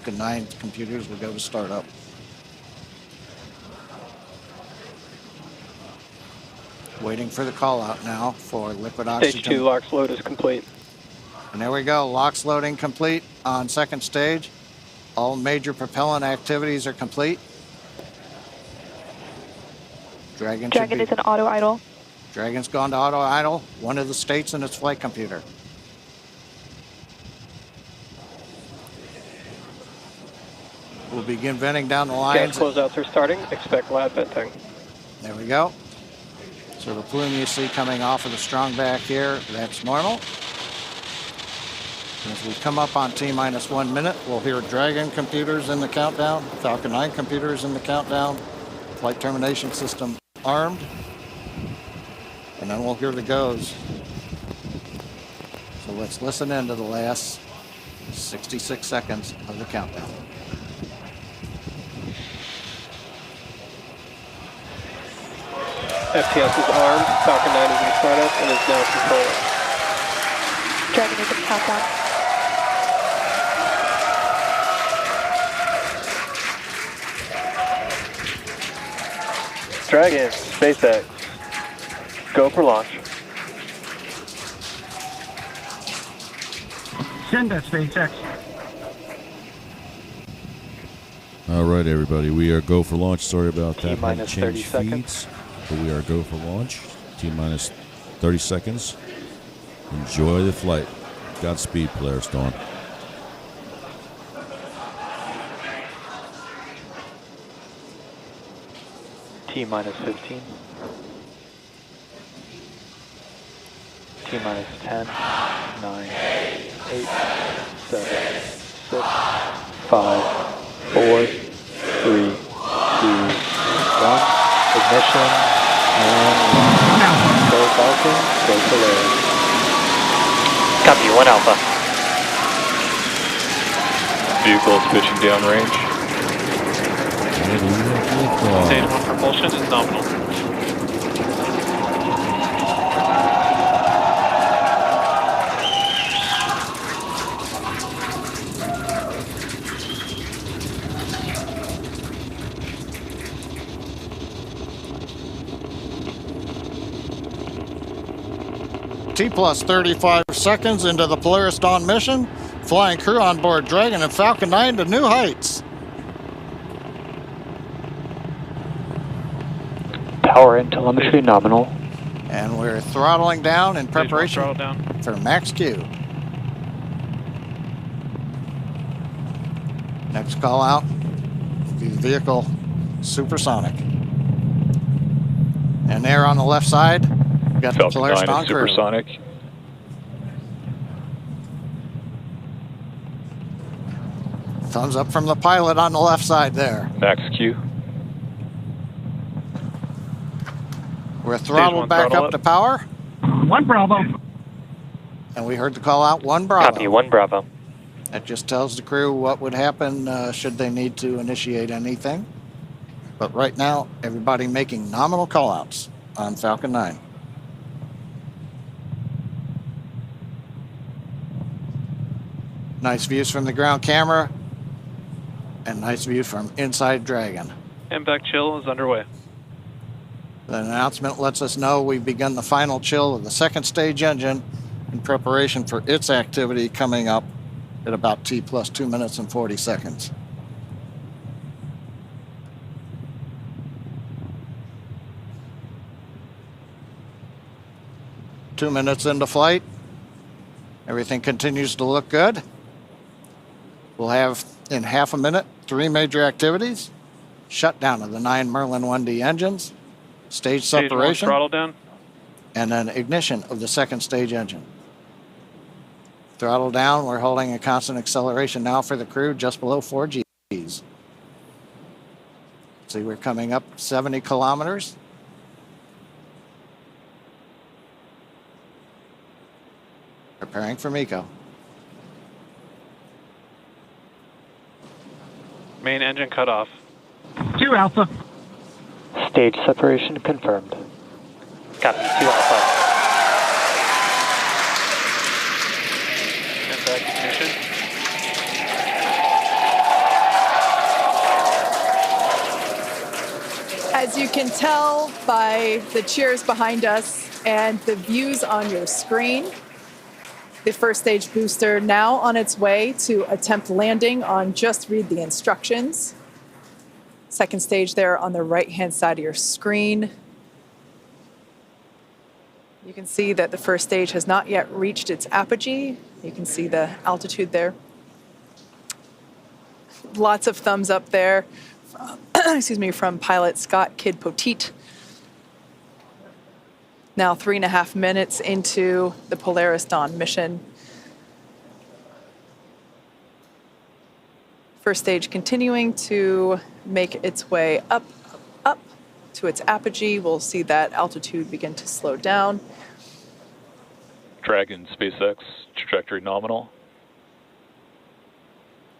Falcon 9 computers will go to startup. Waiting for the call out now for liquid oxygen. Stage 2 LOX load is complete. And there we go, LOX loading complete on second stage. All major propellant activities are complete. Dragon is an auto idle. Dragon's gone to auto idle, one of the states in its flight computer. We'll begin venting down the lines. Gas closeouts are starting. Expect lab venting. There we go. So the plume you see coming off of the strong back here, that's normal. As we come up on T-minus 1 minute, we'll hear Dragon computers in the countdown, Falcon 9 computers in the countdown, flight termination system armed, and then we'll hear the goes. So let's listen into the last 66 seconds of the countdown. FPS is armed, Falcon 9 is in startup and is now controlling. Dragon is in countdown. Dragon, SpaceX, go for launch. Send us, SpaceX. All right, everybody, we are go for launch. Sorry about that. T-minus 30 seconds. But we are go for launch. T-minus 30 seconds. Enjoy the flight. Godspeed, Polaris Dawn. T-minus 15. T-minus 10, 9, 8, 7, 6, 5, 4, 3, 2, 1. Ignition and launch. Go Falcon, go Polaris. Copy, 1 Alpha. Vehicle is pitching downrange. Stage 1 propulsion is nominal. T plus 35 seconds into the Polaris Dawn mission, flying crew on board Dragon and Falcon 9 to new heights. Power and telemetry nominal. And we're throttling down in preparation for max Q. Next call out, the vehicle supersonic. And there on the left side, we've got the Polaris Dawn crew. Supersonic. Thumbs up from the pilot on the left side there. Max Q. We're throttled back up to power. 1 Bravo. And we heard the call out 1 Bravo. Copy, 1 Bravo. That just tells the crew what would happen should they need to initiate anything. But right now, everybody making nominal callouts on Falcon 9. Nice views from the ground camera and nice view from inside Dragon. MVAC chill is underway. The announcement lets us know we've begun the final chill of the second stage engine in preparation for its activity coming up at about T plus 2 minutes and 40 seconds. Two minutes into flight. Everything continues to look good. We'll have, in half a minute, 3 major activities. Shutdown of the 9 Merlin 1D engines. Stage separation. Throttle down. And then ignition of the second stage engine. Throttle down, we're holding a constant acceleration now for the crew, just below 4 Gs. See, we're coming up 70 kilometers. Preparing for MECO. Main engine cut off. 2 Alpha. Stage separation confirmed. Copy, 2 Alpha. MVAC ignition. As you can tell by the cheers behind us and the views on your screen, the first stage booster now on its way to attempt landing on Just Read the Instructions. Second stage there on the right-hand side of your screen. You can see that the first stage has not yet reached its apogee. You can see the altitude there. Lots of thumbs up there from pilot Scott Kidd Poteet. Now 3.5 minutes into the Polaris Dawn mission. First stage continuing to make its way up to its apogee. We'll see that altitude begin to slow down. Dragon SpaceX, trajectory nominal.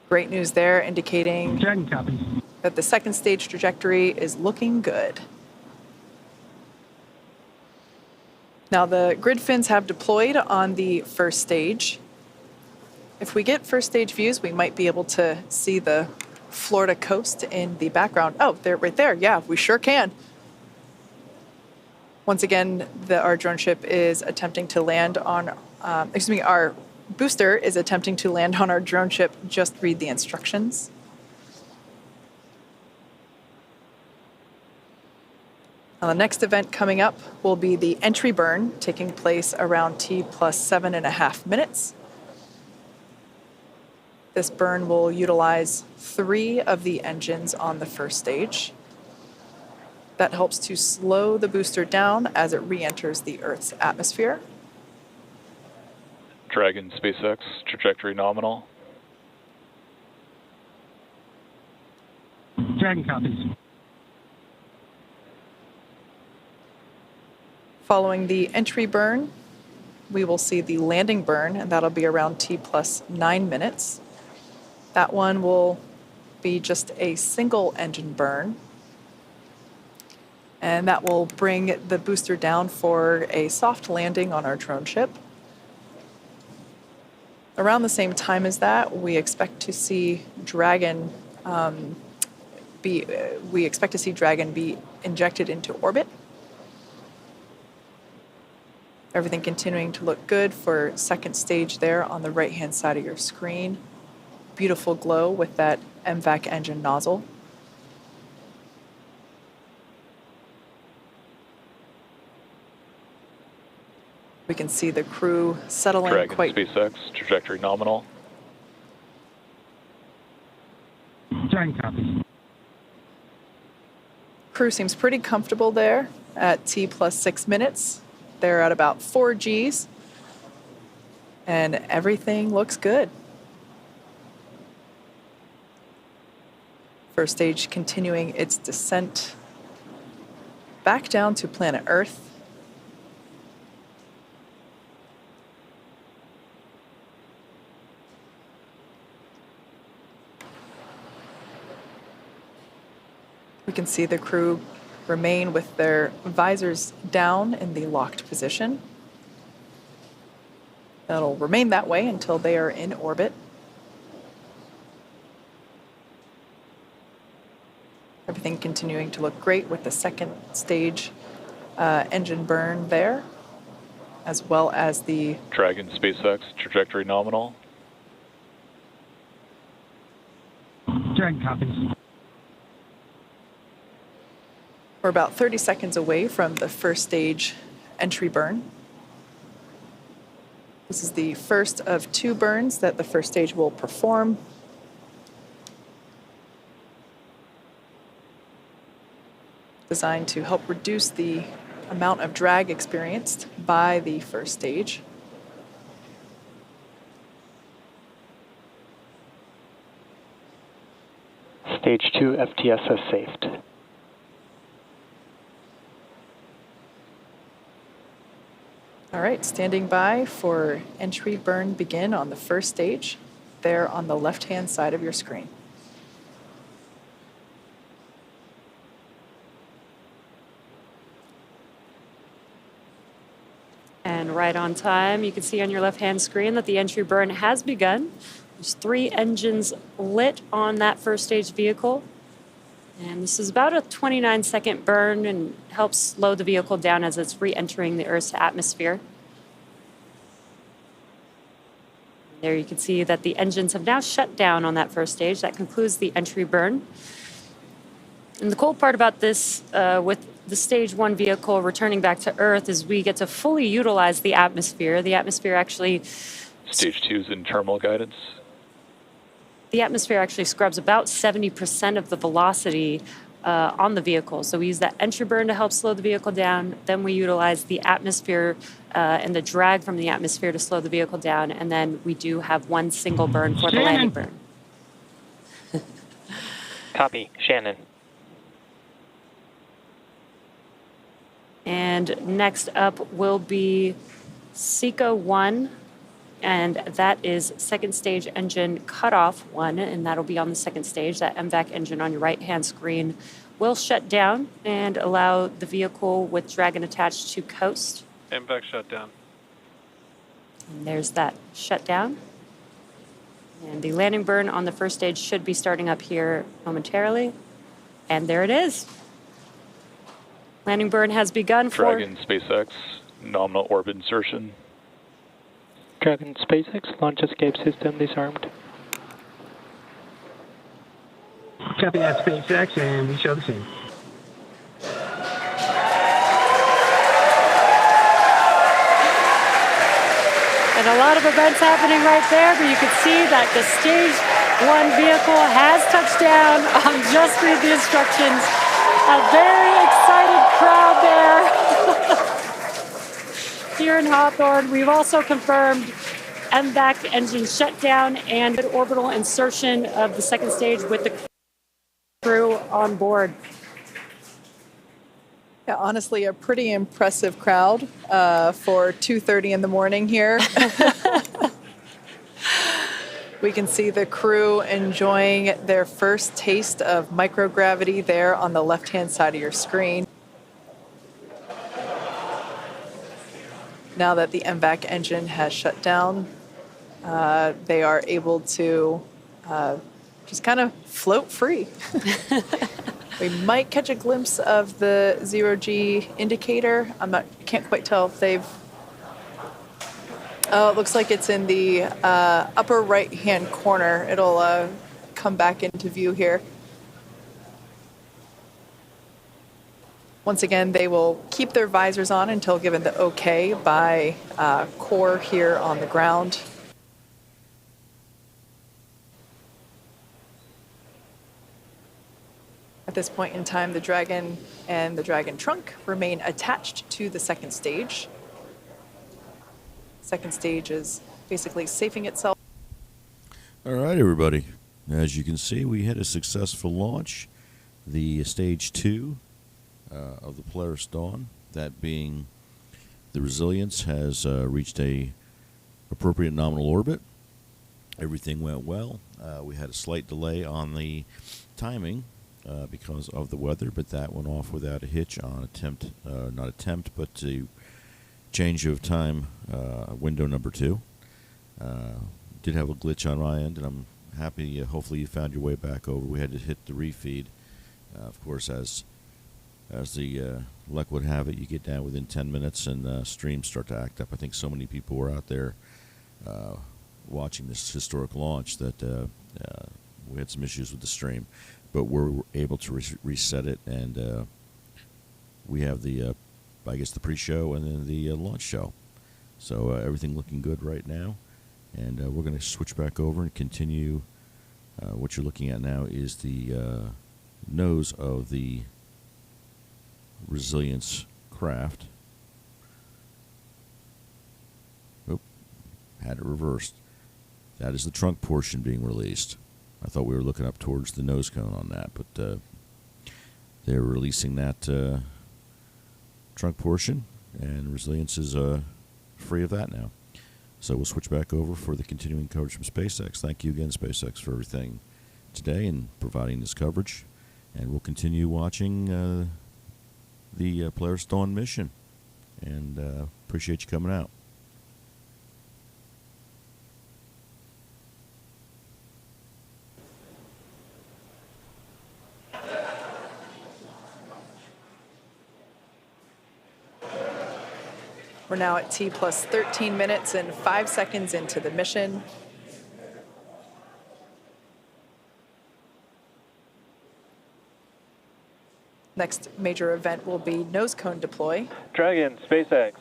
Great news there, indicating Dragon copies. that the second stage trajectory is looking good. Now the grid fins have deployed on the first stage. If we get first stage views, we might be able to see the Florida coast in the background. Oh, they're right there. Yeah, we sure can. Once again, our drone ship is attempting to land on, our booster is attempting to land on our drone ship. Just read the instructions. Now, the next event coming up will be the entry burn, taking place around T plus 7.5 minutes. This burn will utilize 3 of the engines on the first stage. That helps to slow the booster down as it re-enters the Earth's atmosphere. Dragon SpaceX, trajectory nominal. Dragon copies. Following the entry burn, we will see the landing burn, and that'll be around T plus 9 minutes. That one will be just a single engine burn. And that will bring the booster down for a soft landing on our drone ship. Around the same time as that, we expect to see Dragon be injected into orbit. Everything continuing to look good for second stage there on the right-hand side of your screen. Beautiful glow with that MVAC engine nozzle. We can see the crew settling Dragon quite. SpaceX, trajectory nominal. Dragon copies. Crew seems pretty comfortable there at T plus 6 minutes. They're at about 4 Gs. And everything looks good. First stage continuing its descent back down to planet Earth. We can see the crew remain with their visors down in the locked position. That'll remain that way until they are in orbit. Everything continuing to look great with the second stage engine burn there, as well as the Dragon SpaceX, trajectory nominal. Dragon copies. We're about 30 seconds away from the first stage entry burn. This is the first of 2 burns that the first stage will perform. Designed to help reduce the amount of drag experienced by the first stage. Stage 2 FTSS saved. All right, standing by for entry burn begin on the first stage, there on the left-hand side of your screen. And right on time, you can see on your left-hand screen that the entry burn has begun. There's 3 engines lit on that first stage vehicle. And this is about a 29-second burn and helps slow the vehicle down as it's re-entering the Earth's atmosphere. There you can see that the engines have now shut down on that first stage. That concludes the entry burn. And the cool part about this, with the stage 1 vehicle returning back to Earth, is we get to fully utilize the atmosphere. The atmosphere actually... Stage 2's in terminal guidance. The atmosphere actually scrubs about 70% of the velocity on the vehicle. So we use that entry burn to help slow the vehicle down. Then we utilize the atmosphere and the drag from the atmosphere to slow the vehicle down. And then we do have one single burn for the landing burn. Copy. Shannon. And next up will be SECO 1. And that is second stage engine cutoff 1, and that'll be on the second stage. That MVAC engine on your right-hand screen will shut down and allow the vehicle with Dragon attached to coast. MVAC shut down. And there's that shutdown. And the landing burn on the first stage should be starting up here momentarily. And there it is. Landing burn has begun for... Dragon SpaceX, nominal orbit insertion. Dragon SpaceX, launch escape system disarmed. Copy that, SpaceX, and we show the same. And a lot of events happening right there, but you can see that the stage 1 vehicle has touched down. Just read the instructions. A very excited crowd there. Here in Hawthorne, we've also confirmed MVAC engine shutdown and orbital insertion of the second stage with the crew on board. Yeah, honestly, a pretty impressive crowd for 2:30 in the morning here. We can see the crew enjoying their first taste of microgravity there on the left-hand side of your screen. Now that the MVAC engine has shut down, they are able to just kind of float free. We might catch a glimpse of the 0G indicator. Can't quite tell if they've... Oh, it looks like it's in the upper right-hand corner. It'll come back into view here. Once again, they will keep their visors on until given the okay by core here on the ground. At this point in time, the Dragon and the Dragon trunk remain attached to the second stage. Second stage is basically safing itself. All right, everybody. As you can see, we had a successful launch. The stage 2 of the Polaris Dawn, that being the Resilience, has reached a appropriate nominal orbit. Everything went well. We had a slight delay on the timing because of the weather, but that went off without a hitch on but the change of time window number 2. Did have a glitch on my end, and I'm happy. Hopefully you found your way back over. We had to hit the refeed. Of course, as the luck would have it, you get down within 10 minutes and streams start to act up. I think so many people were out there watching this historic launch that we had some issues with the stream, but we're able to reset it, and we have the the pre-show and then the launch show. So everything looking good right now, and we're going to switch back over and continue. What you're looking at now is the nose of the Resilience craft. Oop, had it reversed. That is the trunk portion being released. I thought we were looking up towards the nose cone on that, but they're releasing that trunk portion, and Resilience is free of that now. So we'll switch back over for the continuing coverage from SpaceX. Thank you again, SpaceX, for everything today and providing this coverage. And we'll continue watching the Polaris Dawn mission. And appreciate you coming out. We're now at T plus 13 minutes and 5 seconds into the mission. Next major event will be nose cone deploy. Dragon, SpaceX.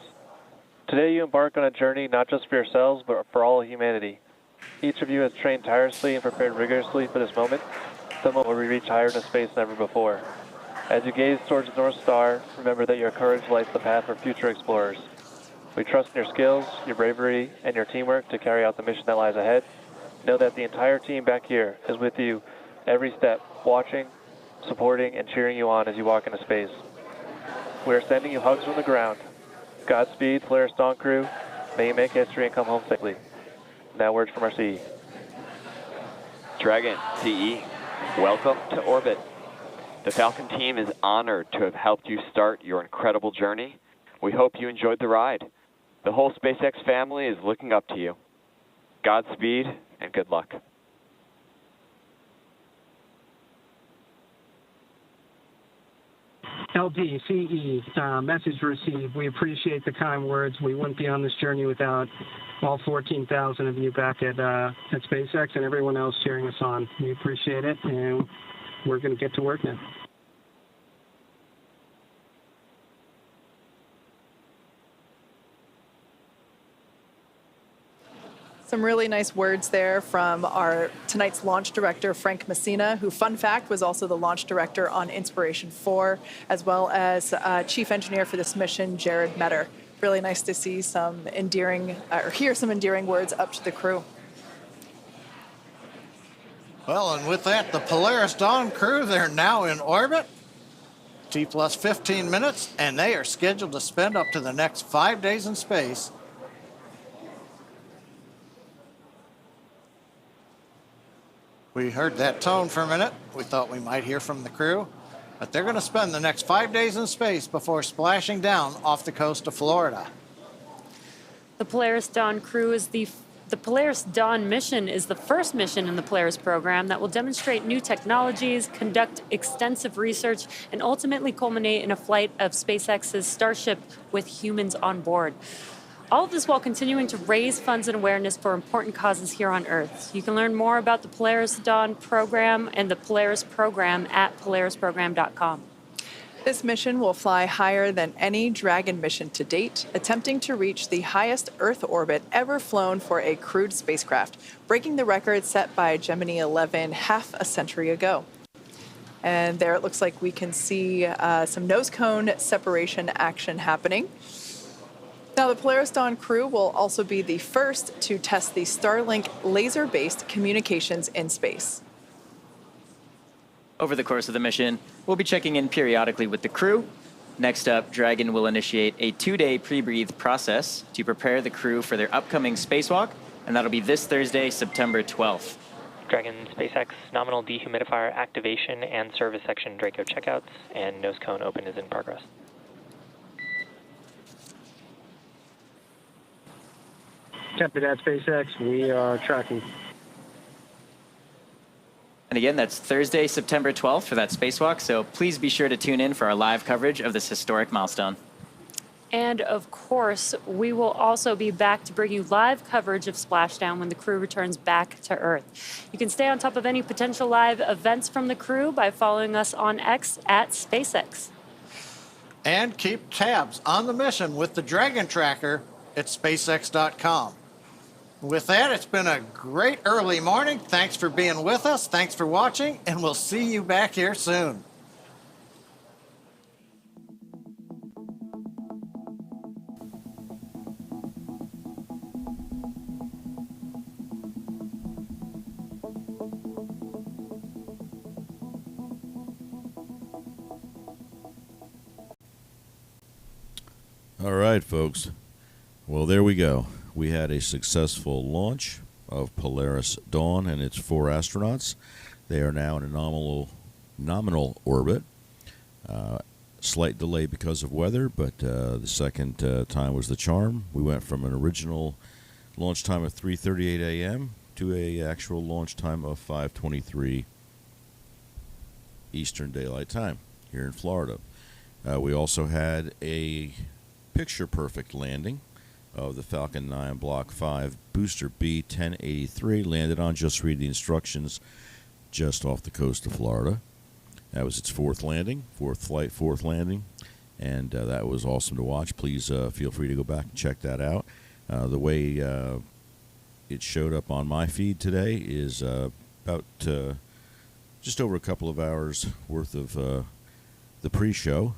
Today you embark on a journey not just for yourselves, but for all of humanity. Each of you has trained tirelessly and prepared rigorously for this moment, the moment where we reach higher into space than ever before. As you gaze towards the North Star, remember that your courage lights the path for future explorers. We trust in your skills, your bravery, and your teamwork to carry out the mission that lies ahead. Know that the entire team back here is with you every step, watching, supporting, and cheering you on as you walk into space. We are sending you hugs from the ground. Godspeed, Polaris Dawn crew. May you make history and come home safely. Now words from our CE. Dragon, CE, welcome to orbit. The Falcon team is honored to have helped you start your incredible journey. We hope you enjoyed the ride. The whole SpaceX family is looking up to you. Godspeed and good luck. LD, CE, message received. We appreciate the kind words. We wouldn't be on this journey without all 14,000 of you back at SpaceX and everyone else cheering us on. We appreciate it, and we're going to get to work now. Some really nice words there from our tonight's launch director, Frank Messina, who, fun fact, was also the launch director on Inspiration 4, as well as chief engineer for this mission, Jared Metter. Really nice to see some endearing, or hear some endearing words up to the crew. Well, and with that, the Polaris Dawn crew, they're now in orbit. T plus 15 minutes, and they are scheduled to spend up to the next 5 days in space. We heard that tone for a minute. We thought we might hear from the crew, but they're going to spend the next 5 days in space before splashing down off the coast of Florida. The Polaris Dawn crew is the Polaris Dawn mission is the first mission in the Polaris program that will demonstrate new technologies, conduct extensive research, and ultimately culminate in a flight of SpaceX's Starship with humans on board. All of this while continuing to raise funds and awareness for important causes here on Earth. You can learn more about the Polaris Dawn program and the Polaris program at polarisprogram.com. This mission will fly higher than any Dragon mission to date, attempting to reach the highest Earth orbit ever flown for a crewed spacecraft, breaking the record set by Gemini 11 half a century ago. And there it looks like we can see some nose cone separation action happening. Now, the Polaris Dawn crew will also be the first to test the Starlink laser-based communications in space. Over the course of the mission, we'll be checking in periodically with the crew. Next up, Dragon will initiate a 2-day pre-breathe process to prepare the crew for their upcoming spacewalk, and that'll be this Thursday, September 12th. Dragon SpaceX nominal dehumidifier activation and service section Draco checkouts, and nose cone open is in progress. Captain at SpaceX, we are tracking. And again, that's Thursday, September 12th for that spacewalk, so please be sure to tune in for our live coverage of this historic milestone. And of course, we will also be back to bring you live coverage of Splashdown when the crew returns back to Earth. You can stay on top of any potential live events from the crew by following us on X at SpaceX. And keep tabs on the mission with the Dragon Tracker at SpaceX.com. With that, it's been a great early morning. Thanks for being with us. Thanks for watching, and we'll see you back here soon. All right, folks. Well, there we go. We had a successful launch of Polaris Dawn and its 4 astronauts. They are now in a nominal orbit. Slight delay because of weather, but the second time was the charm. We went from an original launch time of 3:38 a.m. to a actual launch time of 5:23 Eastern Daylight Time here in Florida. We also had a picture-perfect landing of the Falcon 9 Block 5 Booster B-1083. Landed on, just read the instructions, just off the coast of Florida. That was its fourth landing, fourth landing, and that was awesome to watch. Please feel free to go back and check that out. The way it showed up on my feed today is about just over a couple of hours worth of the pre-show,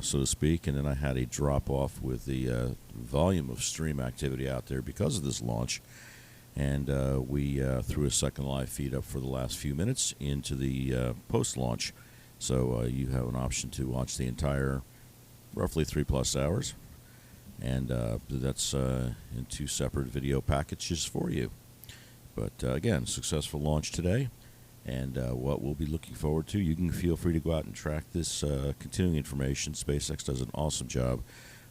so to speak, and then I had a drop-off with the volume of stream activity out there because of this launch, and we threw a second live feed up for the last few minutes into the post-launch, so you have an option to watch the entire roughly 3+ hours, and that's in 2 separate video packages for you. But again, successful launch today, and what we'll be looking forward to. You can feel free to go out and track this continuing information. SpaceX does an awesome job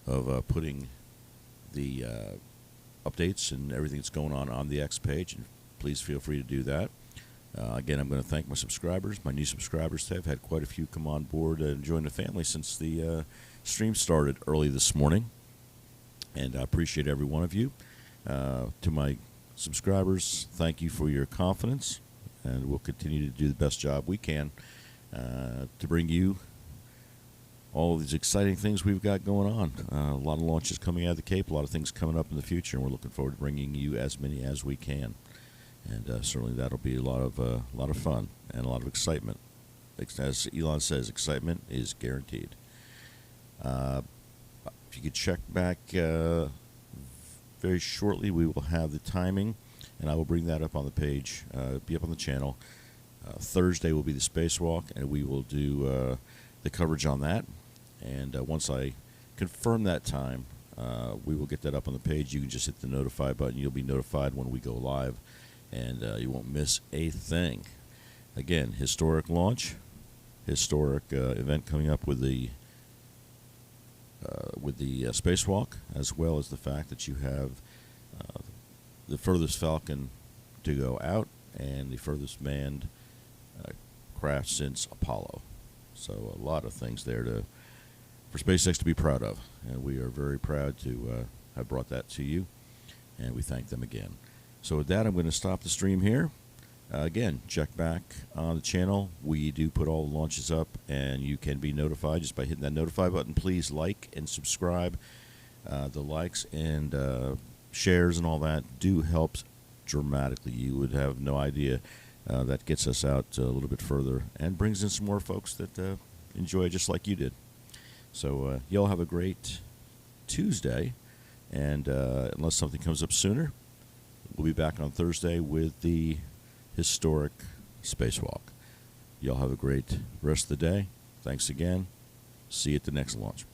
of putting the updates and everything that's going on the X page, and please feel free to do that. Again, I'm going to thank my subscribers, my new subscribers today. I've had quite a few come on board and join the family since the stream started early this morning, and I appreciate every one of you. To my subscribers, thank you for your confidence, and we'll continue to do the best job we can to bring you all of these exciting things we've got going on. A lot of launches coming out of the Cape, a lot of things coming up in the future, and we're looking forward to bringing you as many as we can. And certainly that'll be a lot of fun and a lot of excitement. As Elon says, excitement is guaranteed. If you could check back very shortly, we will have the timing, and I will bring that up on the page, be up on the channel. Thursday will be the spacewalk, and we will do the coverage on that. And once I confirm that time, we will get that up on the page. You can just hit the notify button. You'll be notified when we go live, and you won't miss a thing. Again, historic launch, historic event coming up with the spacewalk, as well as the fact that you have the furthest Falcon to go out and the furthest manned craft since Apollo. So a lot of things there for SpaceX to be proud of, and we are very proud to have brought that to you, and we thank them again. So with that, I'm going to stop the stream here. Again, check back on the channel. We do put all the launches up, and you can be notified just by hitting that notify button. Please like and subscribe. The likes and shares and all that do help dramatically. You would have no idea. That gets us out a little bit further and brings in some more folks that enjoy it just like you did. So y'all have a great Tuesday, and unless something comes up sooner, we'll be back on Thursday with the historic spacewalk. Y'all have a great rest of the day. Thanks again. See you at the next launch.